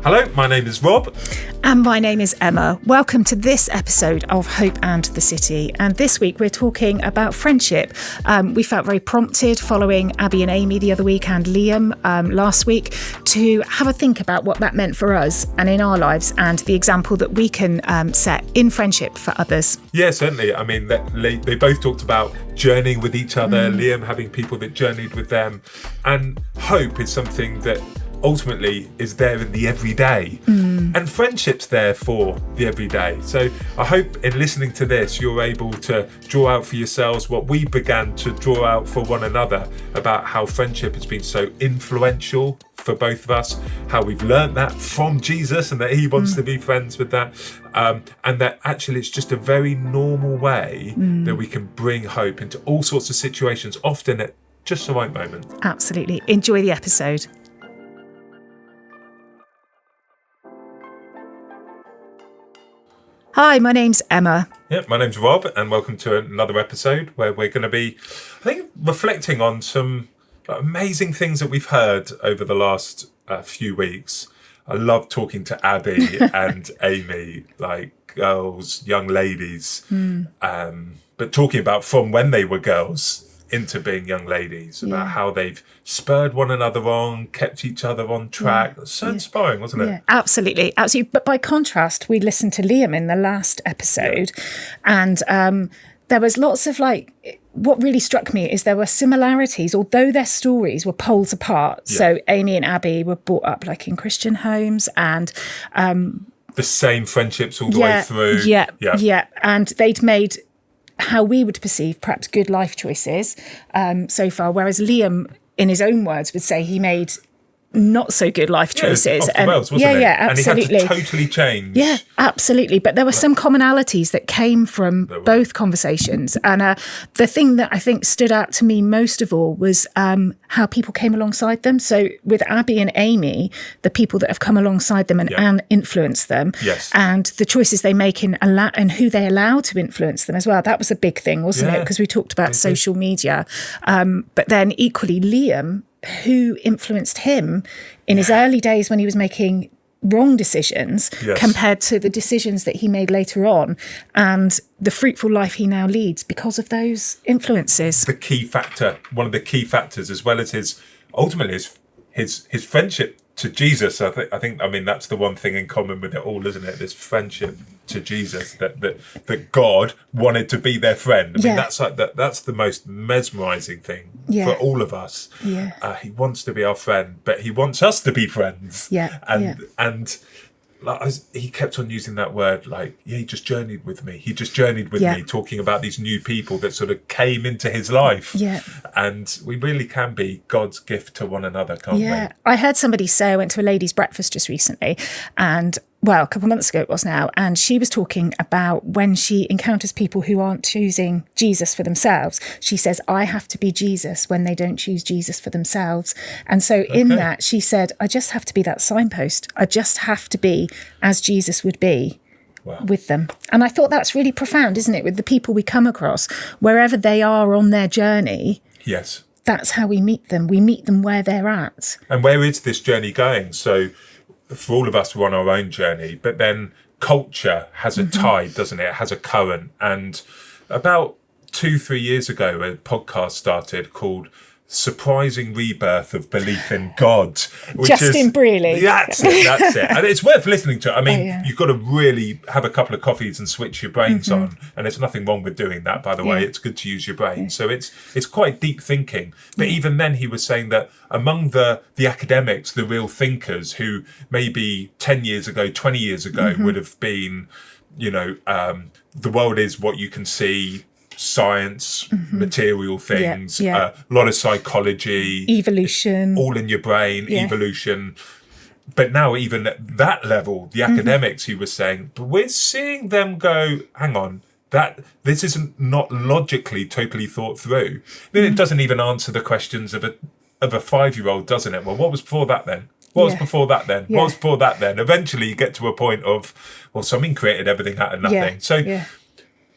Hello, my name is Rob. And my name is Emma. Welcome to this episode of Hope and the City. And this week we're talking about friendship. We felt very prompted following Abby and Amy the other week and Liam last week to have a think about what that meant for us and in our lives and the example that we can set in friendship for others. Yeah, certainly. I mean, they both talked about journeying with each other, Liam having people that journeyed with them. And hope is something that ultimately is there in the everyday, and friendship's there for the everyday. So I hope in listening to this you're able to draw out for yourselves what we began to draw out for one another about how friendship has been so influential for both of us, how we've learned that from Jesus and that he wants to be friends with that, and that actually it's just a very normal way that we can bring hope into all sorts of situations, often at just the right moment. Absolutely. Enjoy the episode. Hi, my name's Emma. Yeah, my name's Rob, and welcome to another episode where we're going to be, I think, reflecting on some amazing things that we've heard over the last few weeks. I love talking to Abby and Amy, like girls, young ladies, but talking about from when they were girls into being young ladies, about how they've spurred one another on, kept each other on track. So inspiring, wasn't it? Yeah, absolutely. But by contrast, we listened to Liam in the last episode, and there was lots of what really struck me is there were similarities, although their stories were poles apart. Yeah. So Amy and Abby were brought up in Christian homes, and the same friendships all the way through. Yeah. And they'd made how we would perceive perhaps good life choices so far, whereas Liam, in his own words, would say he made not so good life choices. And Wales, wasn't it? Yeah, absolutely. And he had to totally change. Yeah, absolutely. But there were some commonalities that came from both conversations. And the thing that I think stood out to me most of all was how people came alongside them. So with Abby and Amy, the people that have come alongside them and influenced them, and the choices they make and who they allow to influence them as well. That was a big thing, wasn't it? Because we talked about social media. But then equally Liam, who influenced him in his early days when he was making wrong decisions compared to the decisions that he made later on, and the fruitful life he now leads because of those influences. One of the key factors, as well as his friendship to Jesus. I think that's the one thing in common with it all, isn't it? This friendship to Jesus, that God wanted to be their friend. I mean, that's the most mesmerizing thing for all of us. Yeah. He wants to be our friend, but he wants us to be friends. And he kept on using that word, he just journeyed with me. He just journeyed with me, talking about these new people that sort of came into his life. Yeah. And we really can be God's gift to one another, can't we? Yeah. I heard somebody say, I went to a ladies' breakfast just recently, and a couple of months ago it was now, and she was talking about when she encounters people who aren't choosing Jesus for themselves. She says, I have to be Jesus when they don't choose Jesus for themselves. And so in that, she said, I just have to be that signpost. I just have to be as Jesus would be with them. And I thought that's really profound, isn't it? With the people we come across, wherever they are on their journey. Yes. That's how we meet them. We meet them where they're at. And where is this journey going? So for all of us, we're on our own journey, but then culture has a tide, doesn't it? It has a current. And about 2-3 years ago, a podcast started called Surprising Rebirth of Belief in God. Justin Brearley. That's it. And it's worth listening to. I mean, you've got to really have a couple of coffees and switch your brains on. And there's nothing wrong with doing that, by the way. It's good to use your brain. So it's quite deep thinking. But even then he was saying that among the academics, the real thinkers who maybe 10 years ago, 20 years ago would have been, the world is what you can see, science, material things, a lot of psychology, evolution, all in your brain, evolution. But now even at that level, the academics, he was saying, but we're seeing them go, hang on, this isn't not logically totally thought through. Then it doesn't even answer the questions of a 5-year-old, doesn't it? Well, what was before that then? What was before that then? What was before that then? Eventually you get to a point of, well, something created everything out of nothing.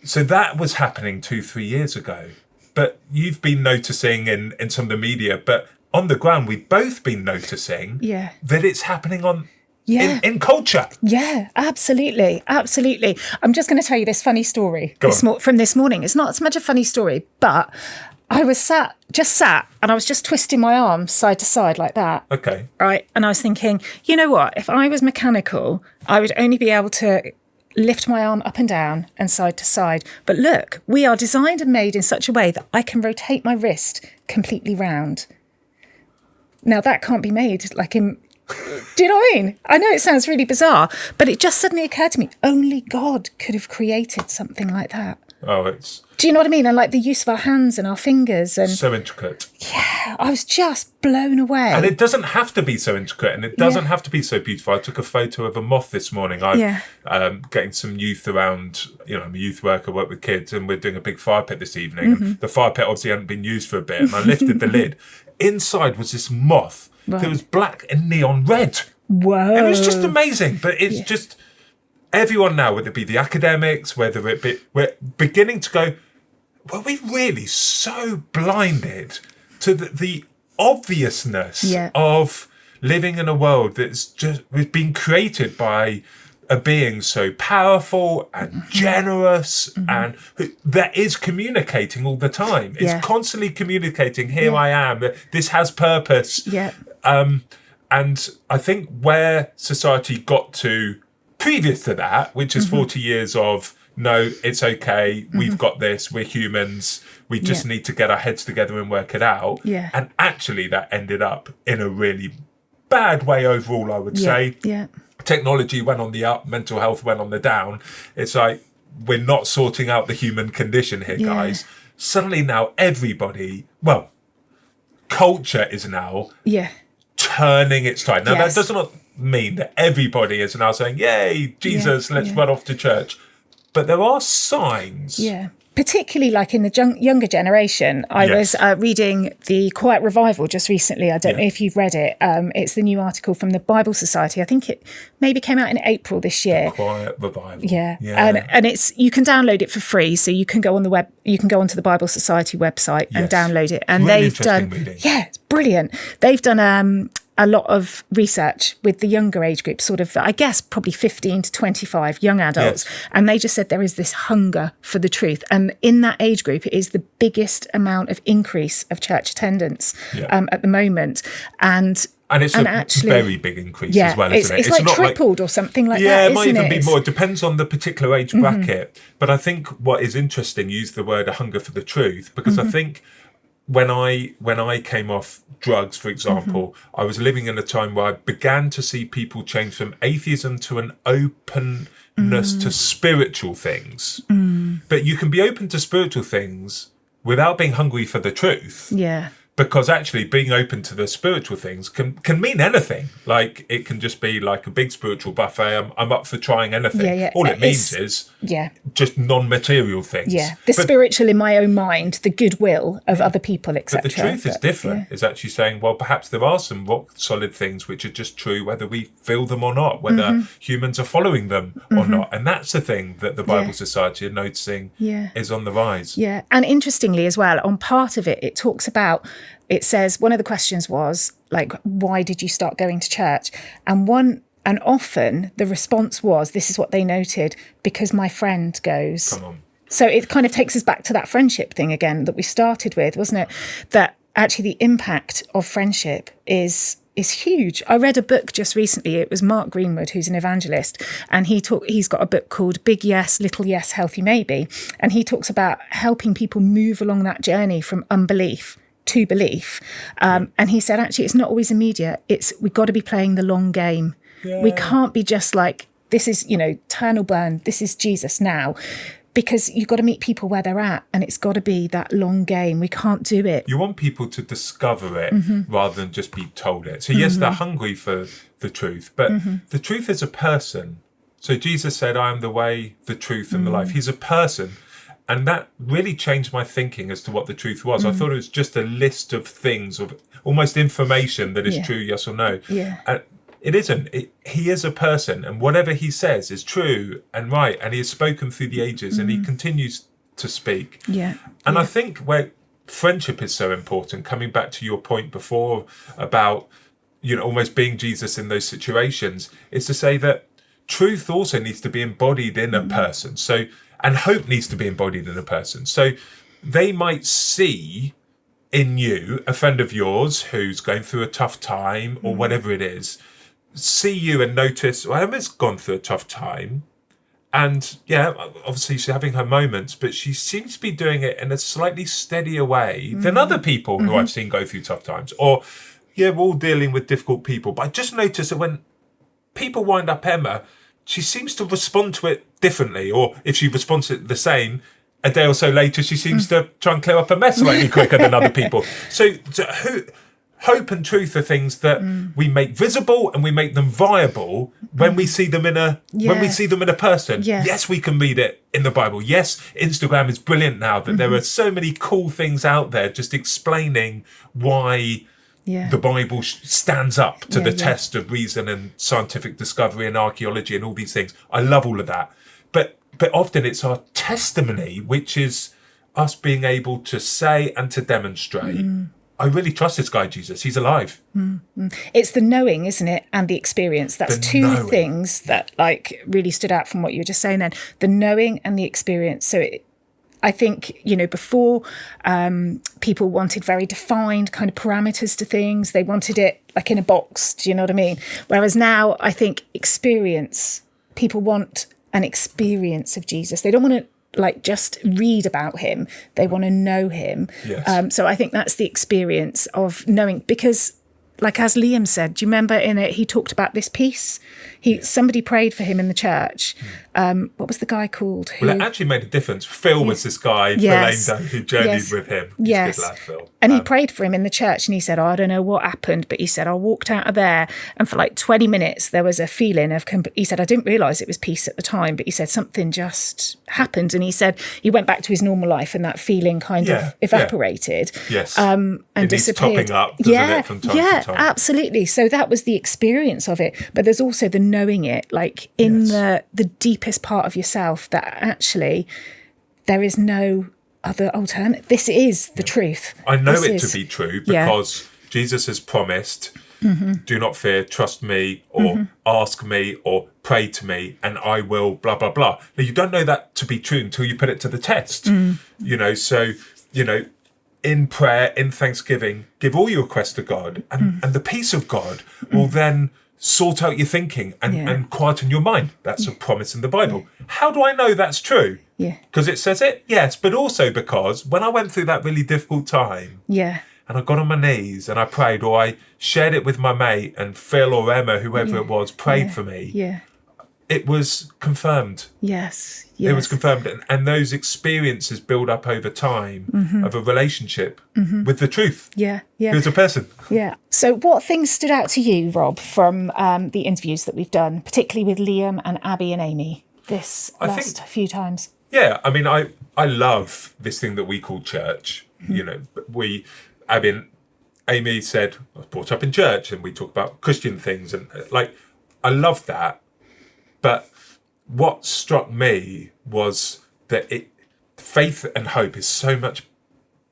So that was happening 2-3 years ago. But you've been noticing in some of the media, but on the ground, we've both been noticing that it's happening on in culture. Yeah, absolutely. Absolutely. I'm just going to tell you this funny story from this morning. It's not so much a funny story, but I was sat, and I was just twisting my arm side to side like that. Okay. Right. And I was thinking, you know what? If I was mechanical, I would only be able to lift my arm up and down and side to side. But look, we are designed and made in such a way that I can rotate my wrist completely round. Now, that can't be made like in... Do you know what I mean? I know it sounds really bizarre, but it just suddenly occurred to me, only God could have created something like that. Oh, it's... Do you know what I mean? And like the use of our hands and our fingers. And so intricate. Yeah, I was just blown away. And it doesn't have to be so intricate, and it doesn't have to be so beautiful. I took a photo of a moth this morning. I'm getting some youth around, I'm a youth worker, work with kids, and we're doing a big fire pit this evening. And the fire pit obviously hadn't been used for a bit, and I lifted the lid. Inside was this moth that was black and neon red. Whoa. It was just amazing, but it's just... Everyone now, whether it be the academics, whether it be... We're beginning to go... Were we really so blinded to the obviousness of living in a world that's just been created by a being so powerful and generous and that is communicating all the time? It's constantly communicating, here I am, this has purpose. Yeah. And I think where society got to previous to that, which is 40 years of, no, it's okay, we've got this, we're humans, we just need to get our heads together and work it out. Yeah. And actually that ended up in a really bad way overall, I would say. Yeah. Technology went on the up, mental health went on the down. It's like, we're not sorting out the human condition here, guys. Suddenly now everybody, culture is now turning its tide. Now that does not mean that everybody is now saying, yay, Jesus, let's run off to church. But there are signs. Yeah. Particularly like in the younger generation. I was reading The Quiet Revival just recently. I don't know if you've read it. It's the new article from the Bible Society. I think it maybe came out in April this year. The Quiet Revival. Yeah. And it's, you can download it for free. So you can go on the web, you can go onto the Bible Society website and download it. And really they've done, reading. it's brilliant. They've done a lot of research with the younger age group, sort of, I guess, probably 15 to 25 young adults. And they just said there is this hunger for the truth. And in that age group, it is the biggest amount of increase of church attendance at the moment. And it's actually, very big increase as well, isn't it? It's like tripled or something like that, Yeah, it might isn't even be more. It depends on the particular age bracket. But I think what is interesting, use the word a hunger for the truth, because I think when I came off drugs, for example, I was living in a time where I began to see people change from atheism to an openness to spiritual things. But you can be open to spiritual things without being hungry for the truth. Yeah. Because actually being open to the spiritual things can mean anything. Like, it can just be like a big spiritual buffet. I'm up for trying anything. All it means is just non-material things. Yeah, the spiritual in my own mind, the goodwill of other people, etc. But the truth is different. It's actually saying, well, perhaps there are some rock solid things which are just true, whether we feel them or not, whether humans are following them or not. And that's the thing that the Bible Society are noticing is on the rise. Yeah, and interestingly as well, on part of it, it talks about, it says, one of the questions was, like, why did you start going to church? And often the response was, this is what they noted, because my friend goes. Come on. So it kind of takes us back to that friendship thing again that we started with, wasn't it? That actually the impact of friendship is huge. I read a book just recently. It was Mark Greenwood, who's an evangelist, and he's got a book called Big Yes, Little Yes, Healthy Maybe. And he talks about helping people move along that journey from unbelief to belief. And he said, actually, it's not always immediate. We've got to be playing the long game. Yeah. We can't be just like, this is, turn or burn. This is Jesus now. Because you've got to meet people where they're at, and it's got to be that long game. We can't do it. You want people to discover it rather than just be told it. So yes, they're hungry for the truth, but the truth is a person. So Jesus said, I am the way, the truth, and the life. He's a person. And that really changed my thinking as to what the truth was. I thought it was just a list of things, of almost information that is true, yes or no. Yeah. And it isn't. He is a person, and whatever he says is true and right. And he has spoken through the ages, and he continues to speak. Yeah. And I think where friendship is so important, coming back to your point before about almost being Jesus in those situations, is to say that truth also needs to be embodied in a person. So, and hope needs to be embodied in a person. So they might see in you a friend of yours who's going through a tough time or whatever it is, see you and notice, well, Emma's gone through a tough time. And yeah, obviously she's having her moments, but she seems to be doing it in a slightly steadier way than other people who I've seen go through tough times. Or, yeah, we're all dealing with difficult people. But I just noticed that when people wind up Emma, she seems to respond to it differently. Or if she responds to it the same, a day or so later, she seems to try and clear up a mess slightly quicker than other people. So hope and truth are things that we make visible and we make them viable when we see them in a person. Yes, we can read it in the Bible. Yes, Instagram is brilliant now that there are so many cool things out there just explaining why the Bible stands up to the test of reason and scientific discovery and archaeology and all these things. I love all of that. But often it's our testimony, which is us being able to say and to demonstrate, I really trust this guy, Jesus. He's alive. It's the knowing, isn't it? And the experience. That's two things that really stood out from what you were just saying then. The knowing and the experience. So I think, before people wanted very defined kind of parameters to things. They wanted it like in a box. Do you know what I mean? Whereas now I think experience, people want an experience of Jesus. They don't want to just read about him. They want to know him. Yes. So I think that's the experience of knowing, because as Liam said, do you remember in it, he talked about this peace? Somebody prayed for him in the church. What was the guy called? Well, it actually made a difference. Phil was this guy, Phil Langdon, who journeyed with him. He's a good lad, Phil. And he prayed for him in the church, and he said, I don't know what happened, but he said, I walked out of there, and for 20 minutes, there was a feeling of, he said, I didn't realise it was peace at the time, but he said something just happened. And he said he went back to his normal life, and that feeling kind of evaporated. Yes. And it disappeared. Needs topping up, doesn't it, from time to time? Absolutely. So that was the experience of it. But there's also the knowing it, in the deepest part of yourself, that actually there is no other alternative. This is the truth. I know to be true because Jesus has promised, do not fear, trust me, or ask me, or pray to me, and I will blah, blah, blah. Now, you don't know that to be true until you put it to the test. So, in prayer, in thanksgiving, give all your requests to God, and the peace of God will then sort out your thinking and quieten your mind. That's a promise in the Bible. How do I know that's true? Because it says it? Yes, but also because when I went through that really difficult time, and I got on my knees and I prayed, or I shared it with my mate, and Phil or Emma, whoever it was, prayed for me, it was confirmed. Yes. It was confirmed. And those experiences build up over time of a relationship with the truth. Who's a person. So what things stood out to you, Rob, from the interviews that we've done, particularly with Liam and Abby and Amy this last few times? Yeah, I mean, I love this thing that we call church. Abby and Amy said, I was brought up in church, and we talk about Christian things, and I love that. But what struck me was that faith and hope is so much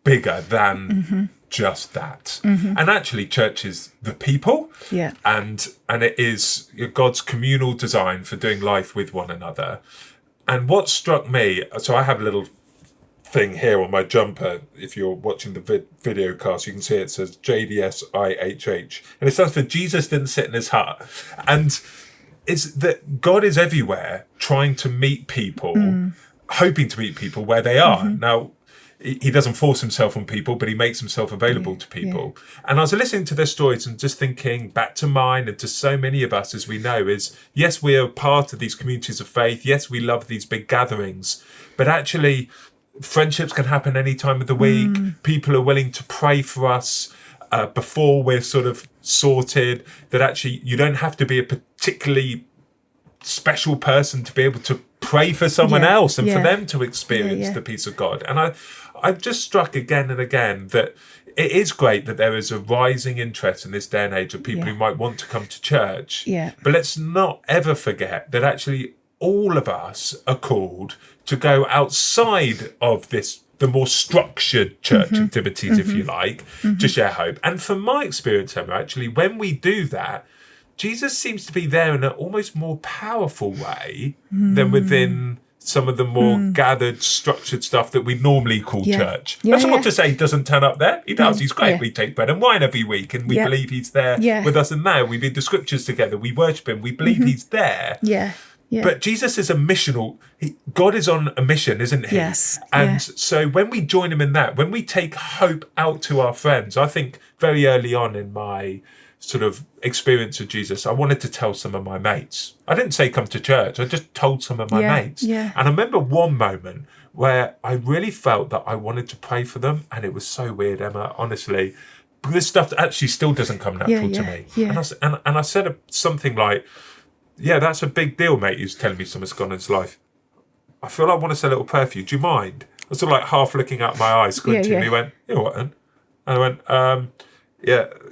bigger than just that. And actually, church is the people, and it is God's communal design for doing life with one another. And what struck me, so I have a little thing here on my jumper. If you're watching the video cast, you can see it says JDSIHH, and it stands for Jesus didn't sit in his hut. And it's that God is everywhere, trying to meet people, hoping to meet people where they are. Now, he doesn't force himself on people, but he makes himself available to people. And I was listening to their stories and just thinking back to mine and to so many of us, as we know, is yes, we are part of these communities of faith. Yes, we love these big gatherings, but actually friendships can happen any time of the week. People are willing to pray for us before we're sort of sorted, that actually you don't have to be a particularly special person to be able to pray for someone else and for them to experience the peace of God. And I've just struck again and again that it is great that there is a rising interest in this day and age of people who might want to come to church. But let's not ever forget that actually all of us are called to go outside of this the more structured church activities, if you like, to share hope. And from my experience, Emma, actually, when we do that, Jesus seems to be there in an almost more powerful way than within some of the more gathered, structured stuff that we normally call church. That's not to say he doesn't turn up there. He does. He's great. We take bread and wine every week, and we believe he's there with us. And now we read the scriptures together. We worship him. We believe he's there. Yeah. But Jesus is a missional. God is on a mission, isn't he? Yes. And so when we join him in that, when we take hope out to our friends, I think very early on in my sort of experience of Jesus, I wanted to tell some of my mates. I didn't say come to church. I just told some of my mates. Yeah. And I remember one moment where I really felt that I wanted to pray for them. And it was so weird, Emma, honestly. But this stuff actually still doesn't come natural to me. Yeah. And I said something like, yeah, that's a big deal, mate, who's telling me something's gone in his life. I feel like I want to say a little prayer for you. Do you mind? I was sort of like half looking out my eyes, squinting. And he went, you know what, then? And I went,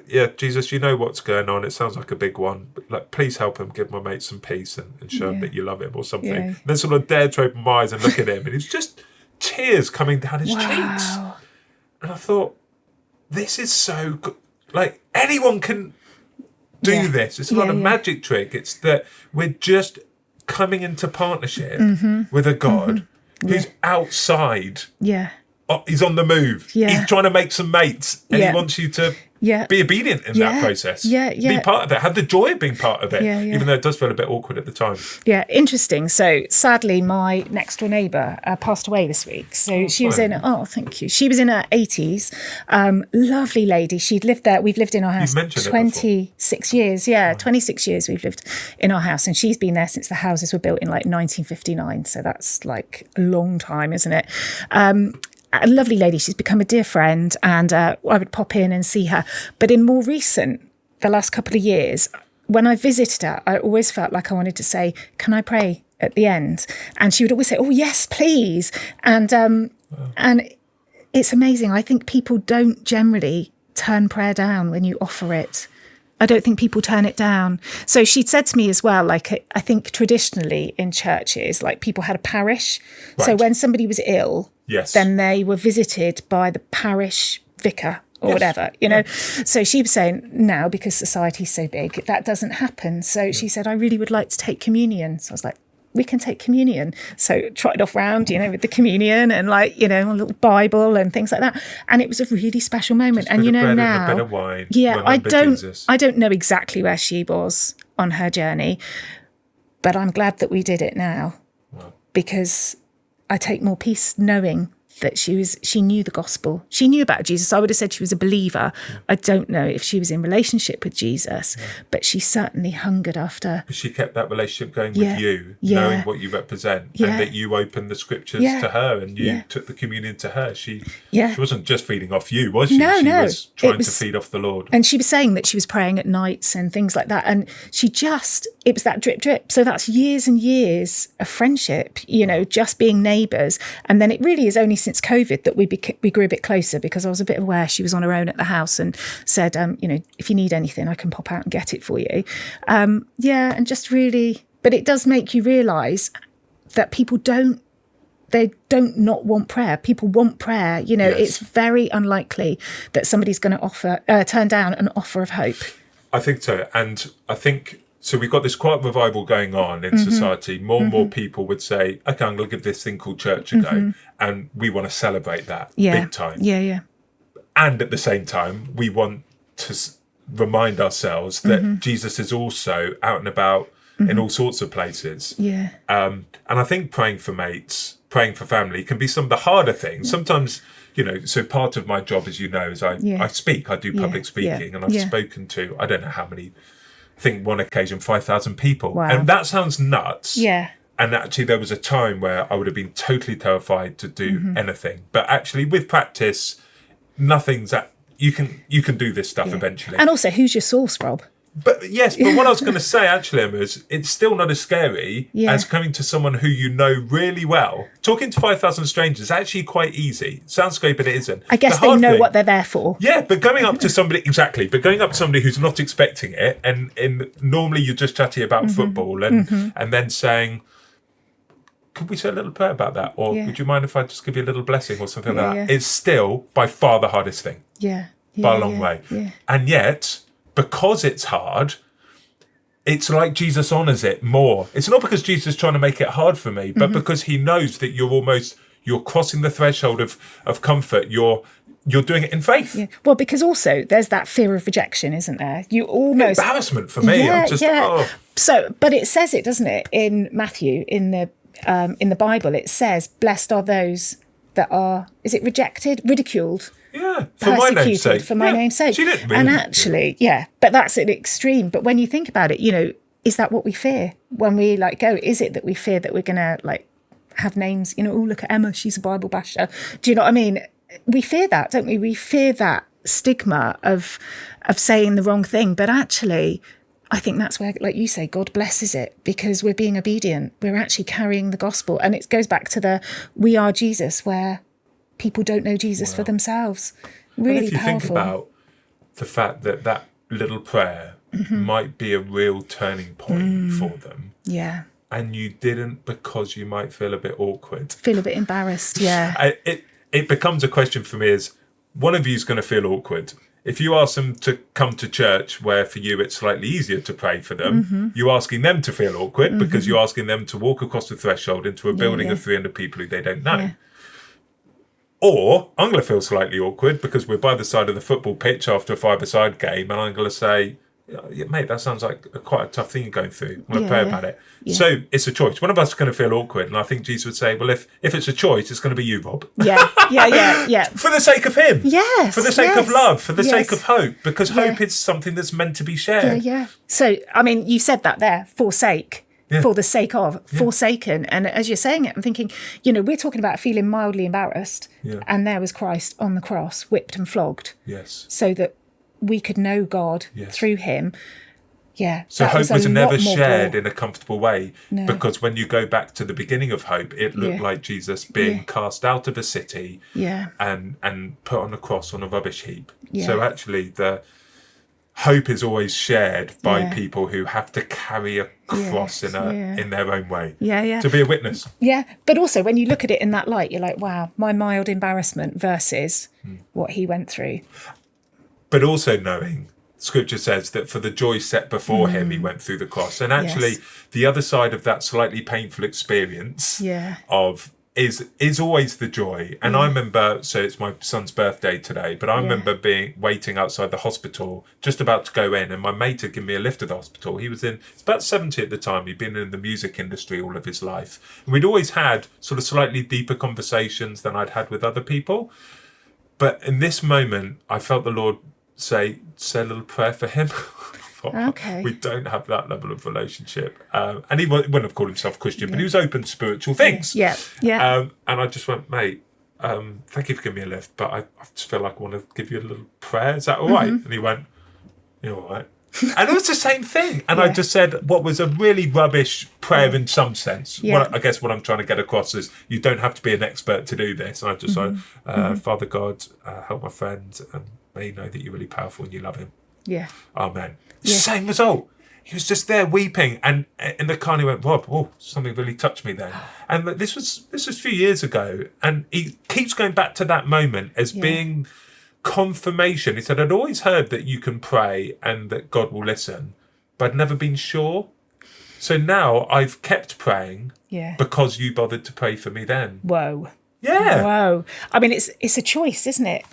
yeah, Jesus, you know what's going on. It sounds like a big one. But like, please help him, give my mate some peace and show him that you love him or something. Yeah. And then sort of dared to open my eyes and look at him. And it's just tears coming down his cheeks. And I thought, this is so good. Like, anyone can do this. It's not a magic trick. It's that we're just coming into partnership with a God who's outside. Yeah. He's on the move. Yeah. He's trying to make some mates, and he wants you to be obedient in that process. Be part of it. Have the joy of being part of it, even though it does feel a bit awkward at the time. Yeah, interesting. So sadly, my next door neighbour passed away this week. So she was thank you. She was in her 80s. Lovely lady. She'd lived there. We've lived in our house 26 years. 26 years we've lived in our house, and she's been there since the houses were built in like 1959. So that's like a long time, isn't it? A lovely lady. She's become a dear friend, and I would pop in and see her. But in more recent, the last couple of years, when I visited her, I always felt like I wanted to say, can I pray at the end? And she would always say, oh, yes, please. And it's amazing. I think people don't generally turn prayer down when you offer it. I don't think people turn it down. So she'd said to me as well, like, I think traditionally in churches, like people had a parish. Right. So when somebody was ill, then they were visited by the parish vicar or whatever, you know. So she was saying now, because society's so big, that doesn't happen. So she said, I really would like to take communion. So I was like, we can take communion. So trotted off round, you know, with the communion and like, you know, a little Bible and things like that. And it was a really special moment. And you know, now, a bit of wine, I don't know exactly where she was on her journey, but I'm glad that we did it now, because I take more peace knowing that she knew the gospel. She knew about Jesus. I would have said she was a believer. I don't know if she was in relationship with Jesus, but she certainly hungered after. But she kept that relationship going with you, knowing what you represent, and that you opened the scriptures to her, and you took the communion to her. She wasn't just feeding off you, was she? No, she was trying to feed off the Lord. And she was saying that she was praying at nights and things like that. And it was that drip, drip. So that's years and years of friendship, you know, just being neighbours. And then it really is only since COVID that we grew a bit closer, because I was a bit aware she was on her own at the house and said, you know, if you need anything, I can pop out and get it for you. And just really, but it does make you realise that people don't not want prayer. People want prayer. You know, it's very unlikely that somebody's going to turn down an offer of hope. I think so. And I think, so we've got this quiet revival going on in society. More and more people would say, okay, I'm going to give this thing called church a go. And we want to celebrate that big time. Yeah. And at the same time, we want to remind ourselves that Jesus is also out and about in all sorts of places. Yeah. And I think praying for mates, praying for family can be some of the harder things. Sometimes, you know, so part of my job, as you know, is I speak. I do public speaking, and I've spoken to, I don't know how many, I think one occasion 5,000 people. Wow. And that sounds nuts. Yeah. And actually there was a time where I would have been totally terrified to do anything. But actually with practice, nothing's that you can do this stuff eventually. And also, who's your source, Rob? But what I was going to say actually, Emma, is it's still not as scary as coming to someone who you know really well. Talking to 5,000 strangers is actually quite easy. It sounds great, but it isn't. I guess they know what they're there for. Yeah, but going up to somebody who's not expecting it, and normally you're just chatting about football and then saying, could we say a little prayer about that? Or would you mind if I just give you a little blessing or something like that? Yeah. It's still by far the hardest thing. Yeah. By a long way. Yeah. And yet, because it's hard, it's like Jesus honours it more. It's not because Jesus is trying to make it hard for me, but because he knows that you're crossing the threshold of comfort. You're doing it in faith. Yeah. Well, because also there's that fear of rejection, isn't there? You almost embarrassment for me. Yeah, I'm just So, but it says it, doesn't it, in Matthew, in the Bible, it says, "Blessed are those that are," is it rejected, ridiculed? Yeah, for my name's sake. For my name's sake. She didn't really. And actually, but that's an extreme. But when you think about it, is that what we fear when we go? Is it that we fear that we're going to have names? Oh, look at Emma, she's a Bible basher. Do you know what I mean? We fear that, don't we? We fear that stigma of saying the wrong thing. But actually, I think that's where, like you say, God blesses it because we're being obedient. We're actually carrying the gospel. And it goes back to the "we are Jesus," where people don't know Jesus for themselves. Really and if you powerful. think about the fact that little prayer might be a real turning point for them. Yeah. And you didn't because you might feel a bit awkward. Feel a bit embarrassed, yeah. It becomes a question for me is, one of you is going to feel awkward. If you ask them to come to church where for you it's slightly easier to pray for them, you're asking them to feel awkward because you're asking them to walk across the threshold into a building of 300 people who they don't know. Yeah. Or I'm going to feel slightly awkward because we're by the side of the football pitch after a five-a-side game and I'm going to say, yeah, mate, that sounds like quite a tough thing you're going through. I'm going to pray about it. Yeah. So it's a choice. One of us is going to feel awkward. And I think Jesus would say, well, if it's a choice, it's going to be you, Rob. Yeah. For the sake of him. Yes. For the sake of love. For the sake of hope. Because hope is something that's meant to be shared. Yeah. So, I mean, you said that there, forsake. Yeah. For the sake of, forsaken. And as you're saying it, I'm thinking, we're talking about feeling mildly embarrassed. Yeah. And there was Christ on the cross, whipped and flogged. Yes. So that we could know God through him. Yeah. So hope was never shared in a comfortable way. No. Because when you go back to the beginning of hope, it looked like Jesus being cast out of a city and put on a cross on a rubbish heap. Yeah. So actually the hope is always shared by people who have to carry a cross in their own way. Yeah. To be a witness. Yeah. But also when you look at it in that light, you're like, wow, my mild embarrassment versus what he went through. But also knowing, Scripture says that for the joy set before him, he went through the cross. And actually, the other side of that slightly painful experience is always the joy. And I remember, so it's my son's birthday today, but I remember waiting outside the hospital, just about to go in, and my mate had given me a lift to the hospital. He's about 70 at the time. He'd been in the music industry all of his life. And we'd always had sort of slightly deeper conversations than I'd had with other people. But in this moment, I felt the Lord say a little prayer for him. Okay. We don't have that level of relationship. And he wouldn't have called himself Christian, but he was open to spiritual things. Yeah. And I just went, mate, thank you for giving me a lift, but I just feel like I want to give you a little prayer. Is that all right? And he went, you're all right. And it was the same thing. And I just said what was a really rubbish prayer in some sense. Yeah. I guess what I'm trying to get across is you don't have to be an expert to do this. And I just said, Father God, help my friend, and may you know that you're really powerful and you love him. Yeah. Amen. Yeah. Same result. He was just there weeping, and in the car he went, Rob, something really touched me then. And this was a few years ago, and he keeps going back to that moment as being confirmation. He said, I'd always heard that you can pray and that God will listen, but I'd never been sure. So now I've kept praying because you bothered to pray for me then. Whoa. Yeah. Whoa. I mean, it's a choice, isn't it?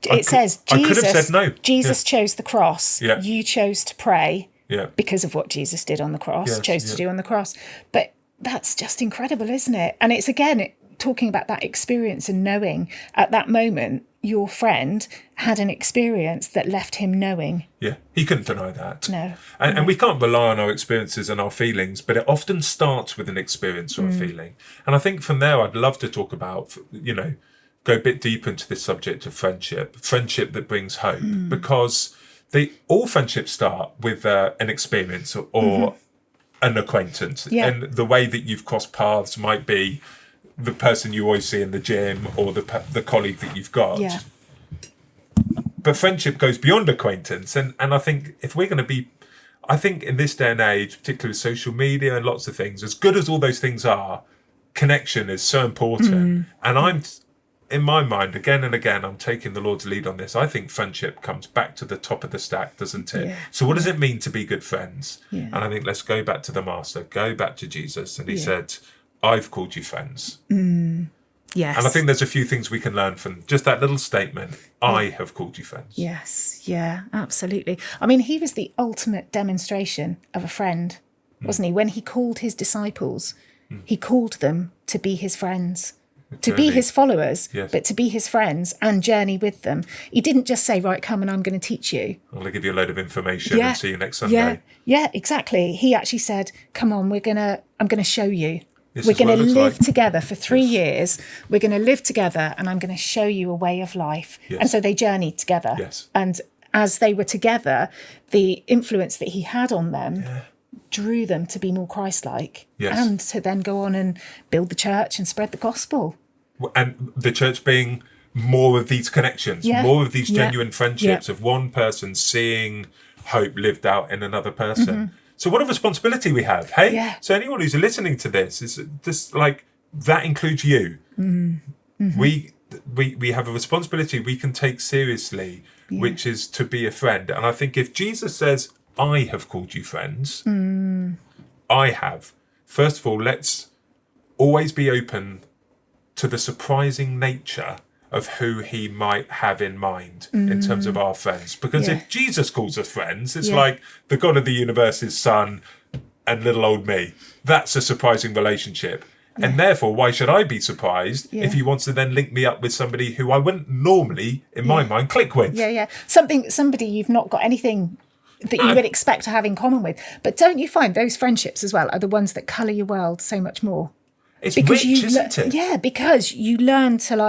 It says Jesus, I could have said no. Jesus chose the cross. Yeah. You chose to pray because of what Jesus did on the cross, chose to do on the cross. But that's just incredible, isn't it? And it's, again, talking about that experience and knowing at that moment your friend had an experience that left him knowing. Yeah, he couldn't deny that. No. And we can't rely on our experiences and our feelings, but it often starts with an experience or a feeling. And I think from there, I'd love to talk about, go a bit deeper into this subject of friendship that brings hope, because all friendships start with an experience or an acquaintance. Yeah. And the way that you've crossed paths might be the person you always see in the gym or the colleague that you've got. Yeah. But friendship goes beyond acquaintance. And I think if we're going to I think in this day and age, particularly with social media and lots of things, as good as all those things are, connection is so important. And I'm, in my mind, again and again, I'm taking the Lord's lead on this. I think friendship comes back to the top of the stack, doesn't it? Yeah. So what does it mean to be good friends? Yeah. And I think let's go back to the Master, go back to Jesus. And he said, I've called you friends. Yes. And I think there's a few things we can learn from just that little statement. I have called you friends. Yes. Yeah, absolutely. I mean, he was the ultimate demonstration of a friend, wasn't he? When he called his disciples, he called them to be his friends, to be his followers, but to be his friends and journey with them. He didn't just say, right, come and I'm going to teach you. I'm going to give you a load of information and see you next Sunday. Yeah, exactly. He actually said, come on, I'm going to show you. We're going to live together for 3 years. We're going to live together and I'm going to show you a way of life. And so they journeyed together. And as they were together, the influence that he had on them drew them to be more Christ-like and to then go on and build the church and spread the gospel. And the church being more of these connections, more of these genuine friendships of one person seeing hope lived out in another person. So what a responsibility we have, hey? Yeah. So anyone who's listening to this, is just like, that includes you. We have a responsibility we can take seriously, which is to be a friend. And I think if Jesus says, I have called you friends, I have. First of all, let's always be open to the surprising nature of who he might have in mind in terms of our friends. Because if Jesus calls us friends, it's like the God of the universe's son and little old me. That's a surprising relationship. And therefore, why should I be surprised if he wants to then link me up with somebody who I wouldn't normally, in my mind, click with? Somebody you've not got anything that you would expect to have in common with. But don't you find those friendships as well are the ones that colour your world so much more? It's because rich, isn't it? Yeah, because you learn to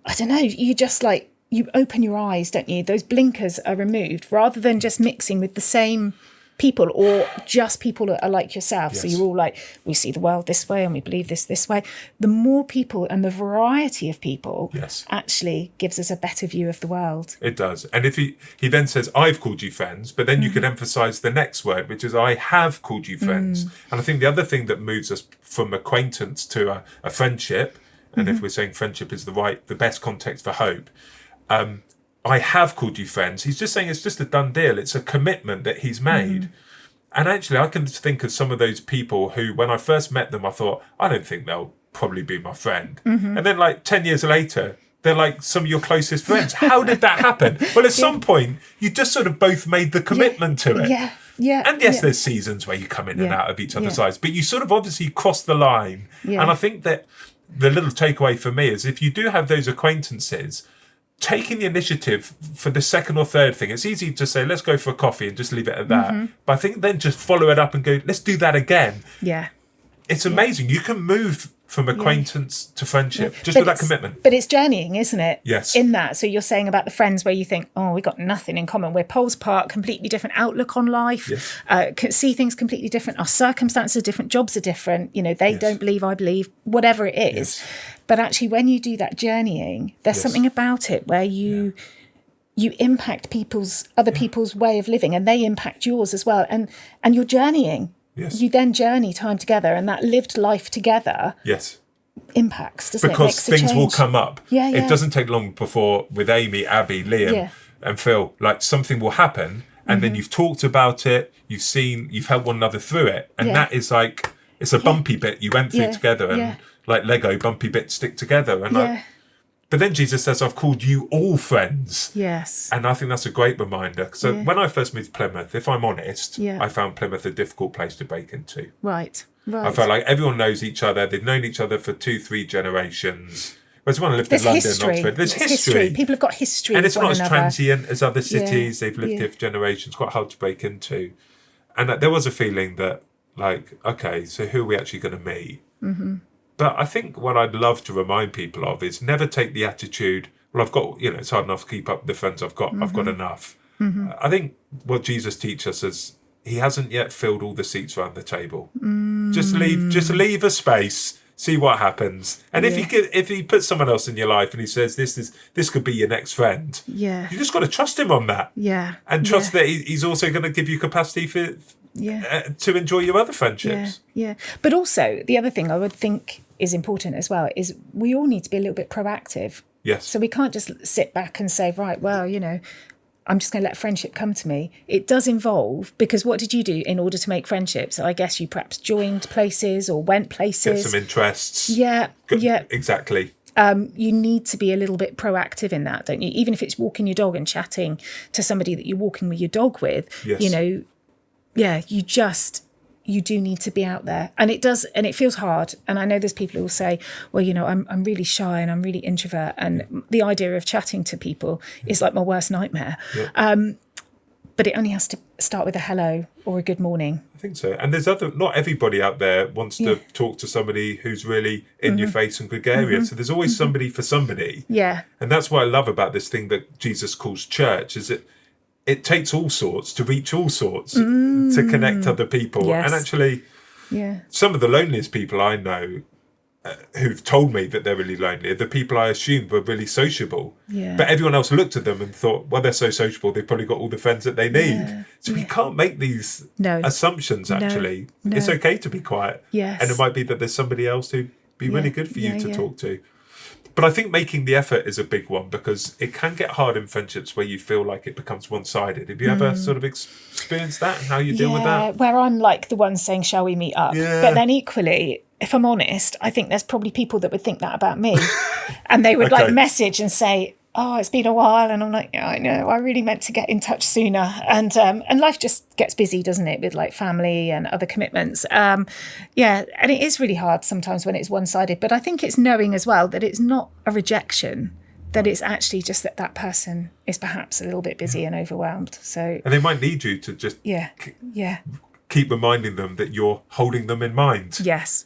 I don't know, you just you open your eyes, don't you? Those blinkers are removed rather than just mixing with the same people or just people that are like yourself. So you're all we see the world this way and we believe this way. The more people and the variety of people actually gives us a better view of the world. It does. And if he then says, I've called you friends, but then you could emphasise the next word, which is I have called you friends. And I think the other thing that moves us from acquaintance to a friendship, and if we're saying friendship is the best context for hope, I have called you friends. He's just saying it's just a done deal. It's a commitment that he's made. And actually, I can think of some of those people who, when I first met them, I thought, I don't think they'll probably be my friend. And then 10 years later, they're some of your closest friends. How did that happen? Well, at some point, you just sort of both made the commitment to it. And yes, there's seasons where you come in and out of each other's lives, but you sort of obviously cross the line. And I think that the little takeaway for me is if you do have those acquaintances, taking the initiative for the second or third thing, it's easy to say, let's go for a coffee and just leave it at that. But I think then just follow it up and go, let's do that again. It's amazing. You can move from acquaintance to friendship just with that commitment. But it's journeying, isn't it? Yes. In that. So you're saying about the friends where you think, oh, we've got nothing in common. We're poles apart, completely different outlook on life, see things completely different. Our circumstances are different, jobs are different. They don't believe, I believe, whatever it is. But actually, when you do that journeying, there's something about it where you impact other people's way of living and they impact yours as well. And you're journeying. You then journey time together and that lived life together impacts, doesn't it? Because things will come up. It doesn't take long before with Amy, Abby, Liam and Phil, something will happen and then you've talked about it, you've helped one another through it. And that is it's a bumpy bit you went through together and like Lego, bumpy bits stick together. And but then Jesus says, I've called you all friends. Yes. And I think that's a great reminder. So when I first moved to Plymouth, if I'm honest, I found Plymouth a difficult place to break into. Right. I felt like everyone knows each other. They've known each other for 2-3 generations. Whereas when I lived in London and Oxford, there's history. People have got history. And it's not as transient as other cities. They've lived here for generations. Quite hard to break into. And there was a feeling that, okay, so who are we actually going to meet? But I think what I'd love to remind people of is never take the attitude, well, I've got, it's hard enough to keep up the friends I've got. I've got enough. I think what Jesus teaches us is he hasn't yet filled all the seats around the table. Just leave a space, see what happens. And if he puts someone else in your life and he says this could be your next friend, you just got to trust him on that. And trust that he's also going to give you capacity for to enjoy your other friendships. Yeah. But also, the other thing I would think is important as well is we all need to be a little bit proactive. Yes. So we can't just sit back and say, right, well, I'm just going to let friendship come to me. It does involve, because what did you do in order to make friendships? I guess you perhaps joined places or went places. Get some interests. Yeah. Exactly. You need to be a little bit proactive in that, don't you? Even if it's walking your dog and chatting to somebody that you're walking with your dog with, you do need to be out there. And it feels hard. And I know there's people who will say, well, I'm really shy and I'm really introvert. And the idea of chatting to people is like my worst nightmare. Yeah. But it only has to start with a hello or a good morning. I think so. And there's not everybody out there wants to talk to somebody who's really in your face and gregarious. So there's always somebody for somebody. Yeah. And that's what I love about this thing that Jesus calls church, is it takes all sorts to reach all sorts to connect other people. Yes. And actually, some of the loneliest people I know who've told me that they're really lonely are the people I assumed were really sociable. Yeah. But everyone else looked at them and thought, well, they're so sociable, they've probably got all the friends that they need. Yeah. So we can't make these assumptions, actually. No. It's okay to be quiet. Yes. And it might be that there's somebody else who'd be really good for you to talk to. But I think making the effort is a big one, because it can get hard in friendships where you feel like it becomes one-sided. Have you ever sort of experienced that and how you deal with that? Where I'm like the one saying, shall we meet up? Yeah. But then equally, if I'm honest, I think there's probably people that would think that about me. And they would like message and say, oh, it's been a while. And I'm like, yeah, I know, I really meant to get in touch sooner. And life just gets busy, doesn't it, with like family and other commitments. And it is really hard sometimes when it's one-sided. But I think it's knowing as well that it's not a rejection, that it's actually just that person is perhaps a little bit busy and overwhelmed. So, and they might need you to just keep reminding them that you're holding them in mind. Yes.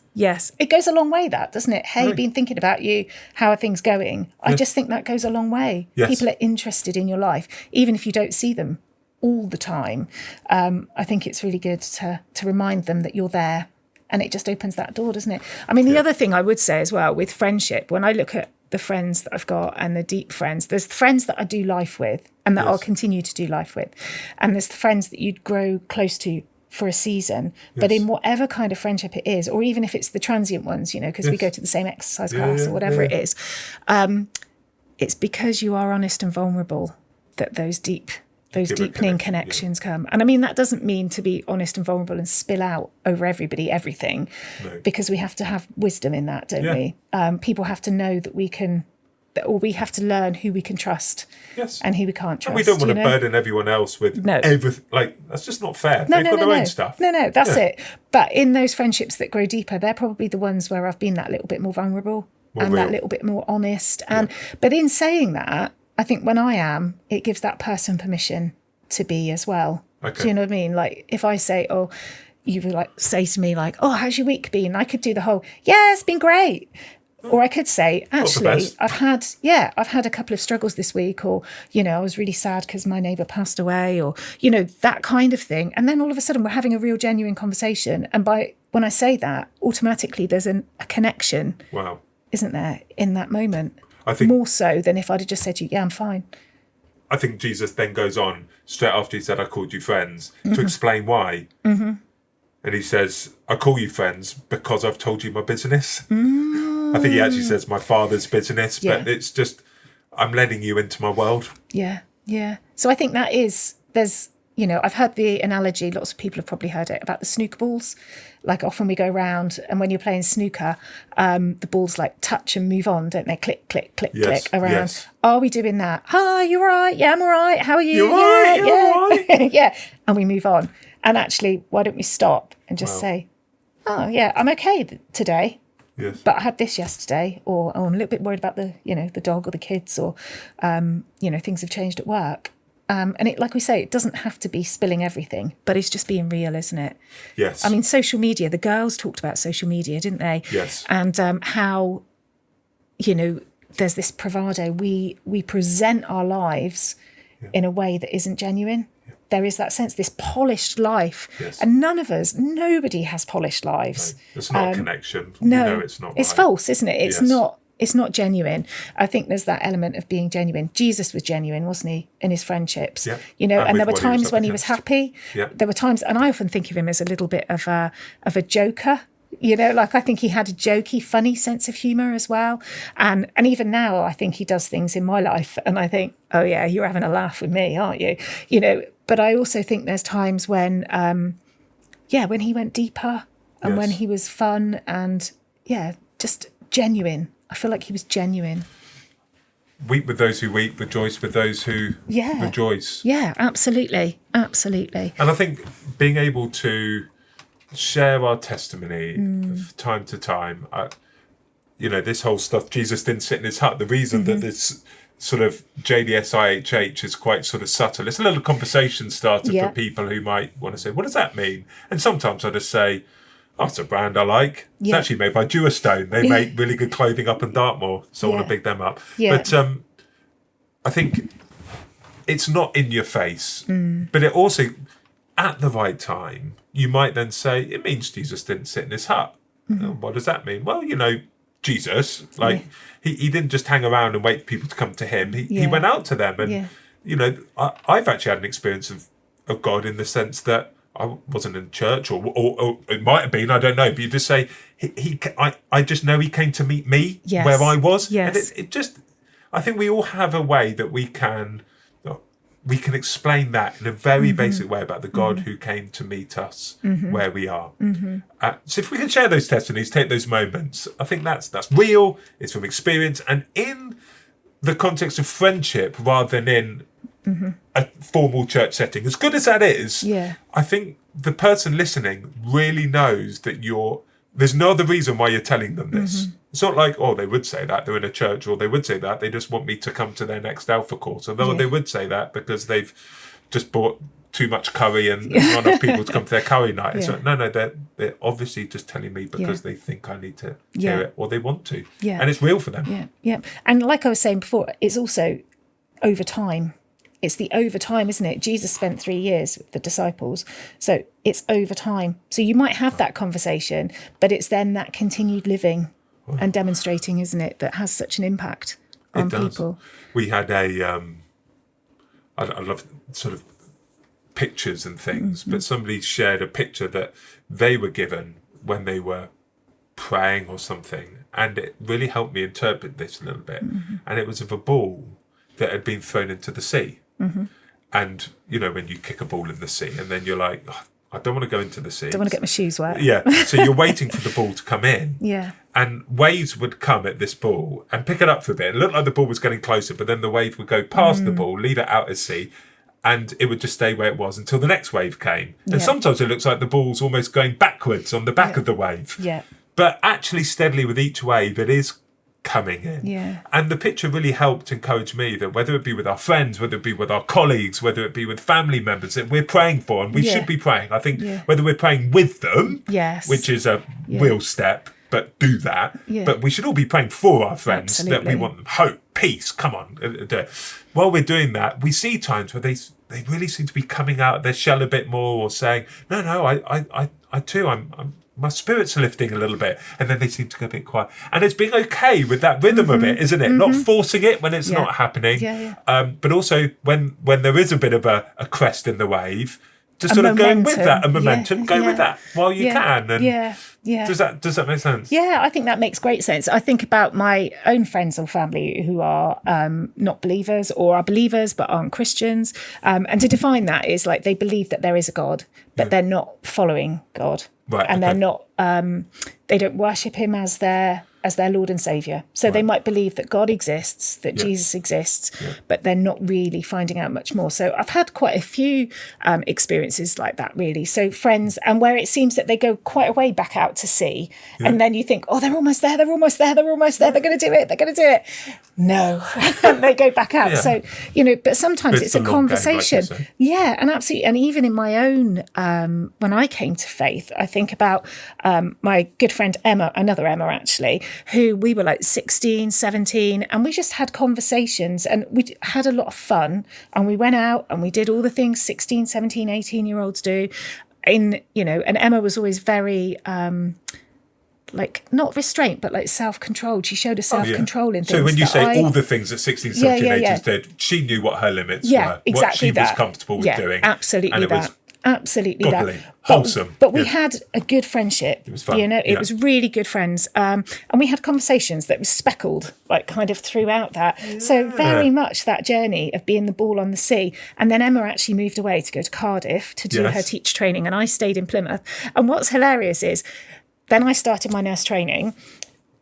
It goes a long way, that, doesn't it? Hey, been thinking about you. How are things going? I just think that goes a long way. Yes. People are interested in your life, even if you don't see them all the time. I think it's really good to remind them that you're there, and it just opens that door, doesn't it? I mean, the other thing I would say as well with friendship, when I look at the friends that I've got and the deep friends, there's the friends that I do life with and that I'll continue to do life with. And there's the friends that you'd grow close to for a season, but in whatever kind of friendship it is, or even if it's the transient ones, because we go to the same exercise class or whatever it is, it's because you are honest and vulnerable that those deepening connections come. And I mean, that doesn't mean to be honest and vulnerable and spill out over everything, because we have to have wisdom in that, don't we? People have to know that we can, or we have to learn who we can trust and who we can't trust. And we don't want to burden everyone else with everything. Like, that's just not fair. They've got their own stuff. No, that's it. But in those friendships that grow deeper, they're probably the ones where I've been that little bit more vulnerable and that little bit more honest. But in saying that, I think when I am, it gives that person permission to be as well. Okay. Do you know what I mean? Like, if I say, oh, you would like say to me like, oh, how's your week been? I could do the whole, it's been great. Or I could say, actually, I've had a couple of struggles this week, or, I was really sad because my neighbour passed away, or, that kind of thing. And then all of a sudden we're having a real genuine conversation. And when I say that, automatically there's a connection. Wow. Isn't there, in that moment? I think more so than if I'd have just said to you, I'm fine. I think Jesus then goes on, straight after he said, I called you friends, to explain why. Mm-hmm. And he says, I call you friends because I've told you my business. I think he actually says my Father's business, but it's just, I'm letting you into my world. Yeah. So I think there's, I've heard the analogy, lots of people have probably heard it, about the snooker balls. Like, often we go around, and when you're playing snooker, the balls like touch and move on, don't they? Click, click, click, click around. Yes. Are we doing that? Hi, you all right? Yeah, I'm all right. How are you? You're all right? You're all right? Yeah. And we move on. And actually, why don't we stop and just say, oh, yeah, I'm okay today. Yes. But I had this yesterday, or I'm a little bit worried about the dog or the kids, or, things have changed at work. And it, like we say, it doesn't have to be spilling everything, but it's just being real, isn't it? Yes. I mean, social media, the girls talked about social media, didn't they? Yes. And how, there's this bravado. We present our lives in a way that isn't genuine. There is that sense, this polished life. Yes. And nobody has polished lives. No, it's not a connection. No, It's not. It's false, isn't it? It's not It's not genuine. I think there's that element of being genuine. Jesus was genuine, wasn't he, in his friendships? Yeah. And there were with what times when he was up against. happy. Yeah. There were times, and I often think of him as a little bit of a joker. Like I think he had a jokey, funny sense of humour as well. And even now, I think he does things in my life, and I think, oh yeah, you're having a laugh with me, aren't you? But I also think there's times when, when he went deeper and when he was fun and just genuine. I feel like he was genuine. Weep with those who weep, rejoice with those who rejoice. Yeah, absolutely. Absolutely. And I think being able to share our testimony time to time, this whole stuff, Jesus didn't sit in his hut. The reason that this sort of JDSIHH is quite sort of subtle. It's a little conversation starter for people who might want to say, what does that mean? And sometimes I just say, oh, it's a brand I like. It's actually made by Jewestone. They make really good clothing up in Dartmoor, so I want to big them up. Yeah. But I think it's not in your face, but it also, at the right time, you might then say, it means Jesus didn't sit in his hut. What does that mean? Well, Jesus, he didn't just hang around and wait for people to come to him. He went out to them. And, I've actually had an experience of God in the sense that I wasn't in church, or it might have been, I don't know. But you just say, I just know he came to meet me where I was. Yes. And it just, I think we all have a way that we can explain that in a very basic way about the God who came to meet us where we are. So if we can share those testimonies, take those moments, I think that's real, it's from experience, and in the context of friendship rather than in a formal church setting. As good as that is, I think the person listening really knows that there's no other reason why you're telling them this. It's not like, they would say that, they're in a church, or they would say that, they just want me to come to their next Alpha course. Although they would say that because they've just bought too much curry and not enough people to come to their curry night. So no, they're obviously just telling me because they think I need to hear it, or they want to. And it's real for them. Yeah. And like I was saying before, it's also over time. It's the over time, isn't it? Jesus spent 3 years with the disciples. So it's over time. So you might have that conversation, but it's then that continued living and demonstrating, isn't it, that has such an impact on people. We had I love sort of pictures and things, but somebody shared a picture that they were given when they were praying or something. And it really helped me interpret this a little bit. And it was of a ball that had been thrown into the sea. And, when you kick a ball in the sea and then you're like, I don't want to go into the sea. Don't want to get my shoes wet. Yeah. So you're waiting for the ball to come in. Yeah. And waves would come at this ball and pick it up for a bit. It looked like the ball was getting closer, but then the wave would go past the ball, leave it out at sea, and it would just stay where it was until the next wave came. And sometimes it looks like the ball's almost going backwards on the back of the wave. Yeah. But actually steadily with each wave, it is coming in. Yeah. And the picture really helped encourage me that whether it be with our friends, whether it be with our colleagues, whether it be with family members that we're praying for, and we should be praying. I think whether we're praying with them, which is a real step, but do that. Yeah. But we should all be praying for our friends that we want them hope, peace. Come on. While we're doing that, we see times where they really seem to be coming out of their shell a bit more, or saying, no, I too, my spirit's lifting a little bit, and then they seem to go a bit quiet. And it's being okay with that rhythm of it, isn't it? Not forcing it when it's not happening. But also when there is a bit of a crest in the wave, just sort of going with that, a momentum, go with that while you can. And does that make sense? Yeah, I think that makes great sense. I think about my own friends or family who are not believers, or are believers but aren't Christians. And to define that is like they believe that there is a God, but they're not following God. Right, and they're not, they don't worship him as their Lord and Saviour. So they might believe that God exists, that Jesus exists, but they're not really finding out much more. So I've had quite a few experiences like that, really. So friends, and where it seems that they go quite a way back out to sea, and then you think, they're almost there, they're going to do it. No, and they go back out. So, but sometimes it's a conversation. Game, like and absolutely. And even in my own, when I came to faith, I think about my good friend Emma, another Emma actually, who we were like 16, 17, and we just had conversations and we had a lot of fun, and we went out and we did all the things 16, 17, 18-year-olds do. And Emma was always very like not restraint, but like self-controlled. She showed a self-control in things. So when you say all the things that 16, 17 ages did, she knew what her limits were, exactly what she that. was comfortable with doing. Absolutely and it that. was Absolutely godly, that. wholesome. But we had a good friendship. It was fun. You know, it was really good friends. And we had conversations that were speckled, like kind of throughout that. Yeah. So very much that journey of being the ball on the sea. And then Emma actually moved away to go to Cardiff to do her teacher training. And I stayed in Plymouth. And what's hilarious is then I started my nurse training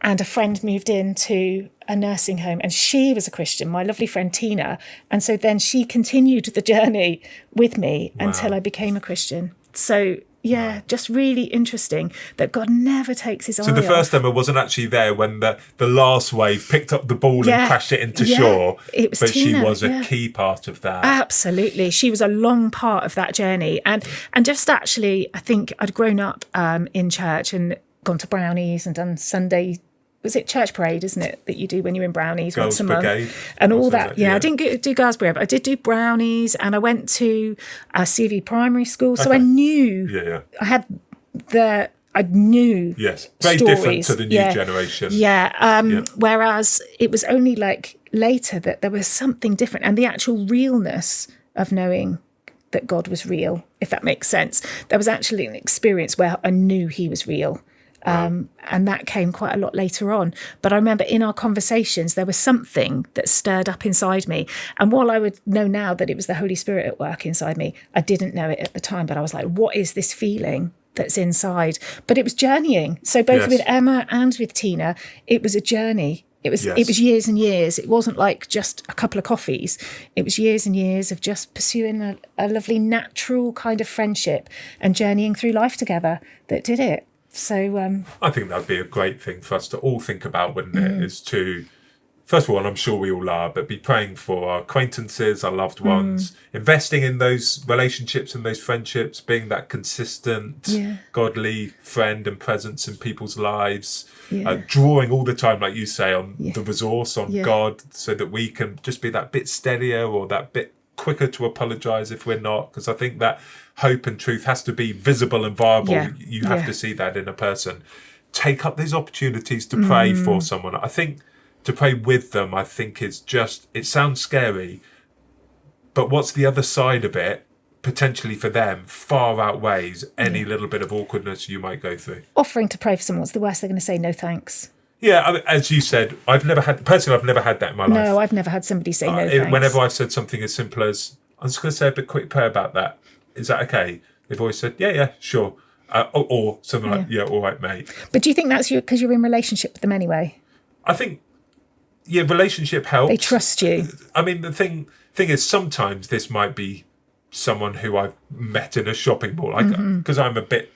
and a friend moved into a nursing home and she was a Christian, my lovely friend Tina. And so then she continued the journey with me until I became a Christian. So, just really interesting that God never takes his eye off. So the first Emma wasn't actually there when the last wave picked up the ball and crashed it into shore. It was but Tina, she was a key part of that. Absolutely. She was a long part of that journey. And just actually, I think I'd grown up in church and gone to Brownies and done Sunday. Was it church parade, isn't it, that you do when you're in Brownies Girls once a month? Brigade. And all that. I didn't do Girls Brigade, but I did do Brownies and I went to CV primary school. So I knew I knew Yes, very stories. different to the new generation. Whereas it was only like later that there was something different and the actual realness of knowing that God was real, if that makes sense. There was actually an experience where I knew he was real. And that came quite a lot later on. But I remember in our conversations, there was something that stirred up inside me. And while I would know now that it was the Holy Spirit at work inside me, I didn't know it at the time. But I was like, what is this feeling that's inside? But it was journeying. So both with Emma and with Tina, it was a journey. It was years and years. It wasn't like just a couple of coffees. It was years and years of just pursuing a lovely natural kind of friendship and journeying through life together that did it. So I think that'd be a great thing for us to all think about, wouldn't it? Is to, first of all, and I'm sure we all are, but be praying for our acquaintances, our loved ones, investing in those relationships and those friendships, being that consistent, godly friend and presence in people's lives, drawing all the time, like you say, on the resource, on God, so that we can just be that bit steadier or that bit quicker to apologise if we're not, because I think that hope and truth has to be visible and viable. You have to see that in a person. Take up these opportunities to pray for someone. I think to pray with them, I think is just, it sounds scary, but what's the other side of it, potentially for them, far outweighs any little bit of awkwardness you might go through. Offering to pray for someone, what's the worst they're going to say? No thanks. Yeah, I mean, as you said, I've never had that in my life. No, I've never had somebody say no thanks. Whenever I've said something as simple as, I'm just going to say a bit quick prayer about that. Is that okay? They've always said, yeah, sure. Or something like, all right, mate. But do you think that's because you're in relationship with them anyway? I think, relationship helps. They trust you. I mean, the thing is, sometimes this might be someone who I've met in a shopping mall. Because I'm a bit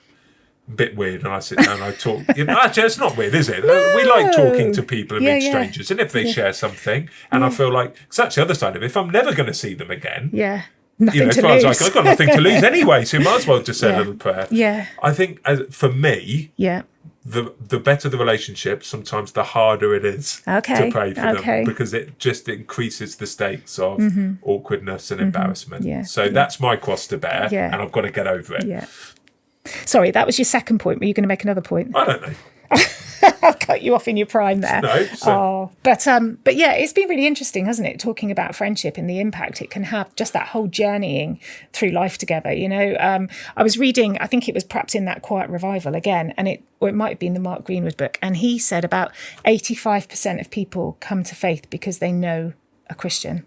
weird and I sit down and I talk. Actually, it's not weird, is it? No. We like talking to people and meet strangers. And if they share something, and I feel like, because that's the other side of it, if I'm never going to see them again. Nothing to lose. Like, I've got nothing to lose anyway, so you might as well just say a little prayer. I think for me, the better the relationship, sometimes the harder it is to pray for them, because it just increases the stakes of awkwardness and embarrassment. So that's my cross to bear, and I've got to get over it. Sorry, that was your second point. Were you going to make another point? I don't know. I've cut you off in your prime there. No. But it's been really interesting, hasn't it? Talking about friendship and the impact it can have, just that whole journeying through life together. I was reading, I think it was perhaps in that Quiet Revival again, or it might have been the Mark Greenwood book, and he said about 85% of people come to faith because they know a Christian.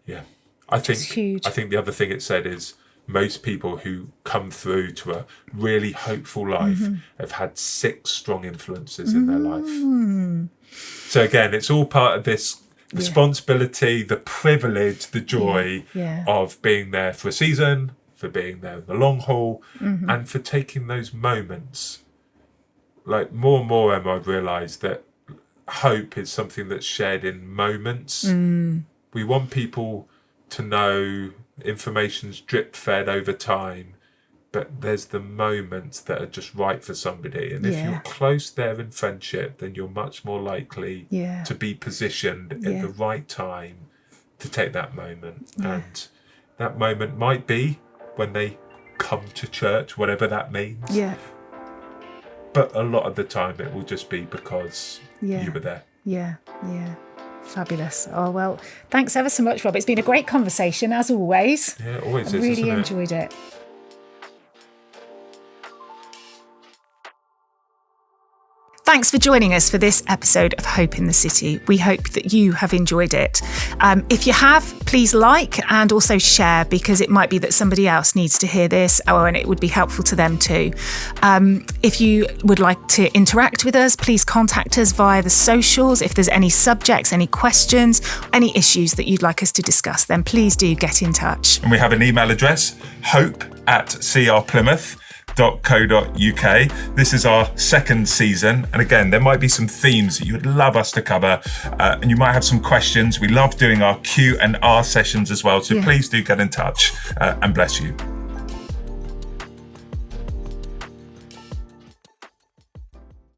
Yeah, I think it's huge. I think the other thing it said is, most people who come through to a really hopeful life have had 6 strong influences in their life. So again, it's all part of this responsibility, the privilege, the joy of being there for a season, for being there in the long haul, and for taking those moments. Like more and more, Emma, I've realised that hope is something that's shared in moments. We want people to know information's drip fed over time, but there's the moments that are just right for somebody, and if you're close there in friendship, then you're much more likely to be positioned at the right time to take that moment. And that moment might be when they come to church, whatever that means. but a lot of the time it will just be because you were there. Yeah. Fabulous. Oh, well, thanks ever so much, Rob. It's been a great conversation, as always. Yeah, it always I is. Really enjoyed it. Thanks for joining us for this episode of Hope in the City. We hope that you have enjoyed it. If you have, please like and also share, because it might be that somebody else needs to hear this, and it would be helpful to them too. If you would like to interact with us, please contact us via the socials. If there's any subjects, any questions, any issues that you'd like us to discuss, then please do get in touch. And we have an email address, hope@crplymouth.co.uk. This is our second season, and again, there might be some themes that you would love us to cover, and you might have some questions. We love doing our Q&R sessions as well, so please do get in touch, and bless you.